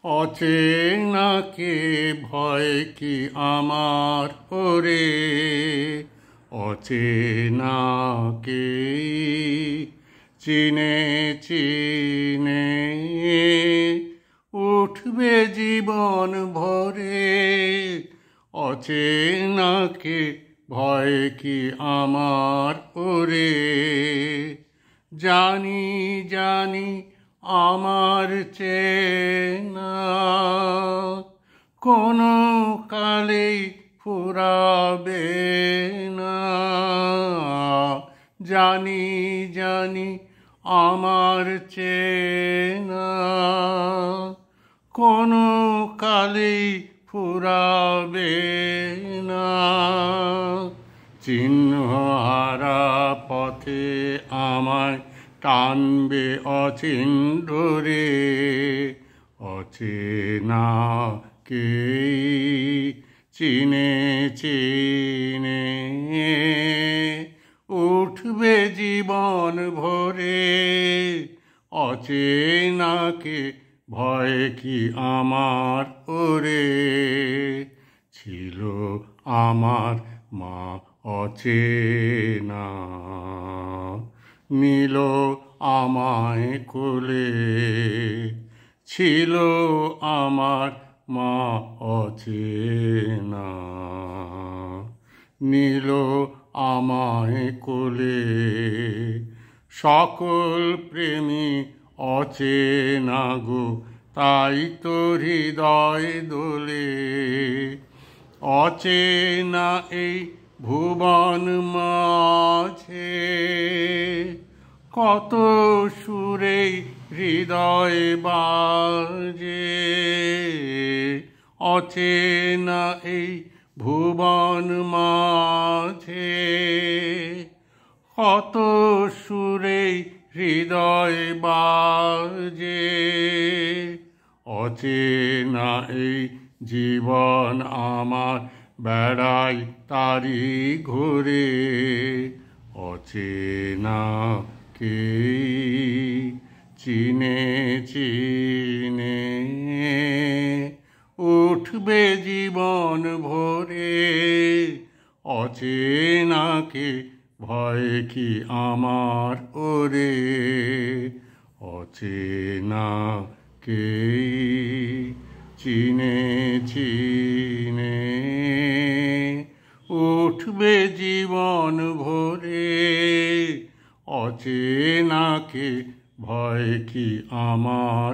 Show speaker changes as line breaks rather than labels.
অচেনাকে ভয় কি আমার ওরে, অচেনাকে চিনে চিনে উঠবে জীবন ভরে। অচেনাকে ভয় কি আমার ওরে, জানি জানি আমার চেনা কোনো কালেই ফুরাবে না। জানি জানি আমার চেনা কোনো কালেই ফুরাবে না। চিহ্নহারা পথে আমায় টানবে অচিন্ধ্যরে, অচেনাকে চিনে চিনে উঠবে জীবন ভরে। অচেনাকে ভয় কি আমার ওরে, ছিল আমার মা অচেনা, নিল আমায় কোলে। ছিল আমার মা অচেনা, নিল আমায় কোলে। সকল প্রেমী অচেনা গো, তাই তো হৃদয় দোলে। অচেনা এই ভুবন মাঝে কত সুরে হৃদয় বাজে। অচেনা এই ভুবন মাঝে কত সুরে হৃদয় বাজে। অচেনা এই জীবন আমার বেড়াই তারি ঘুরে। অচেনাকে চিনে চিনে উঠবে জীবন ভরে। অচেনাকে ভয় কি আমার ওরে, অচেনাকে চিনে চিনে উঠবে জীবন ভরে। অচেনাকে ভয় কি আমার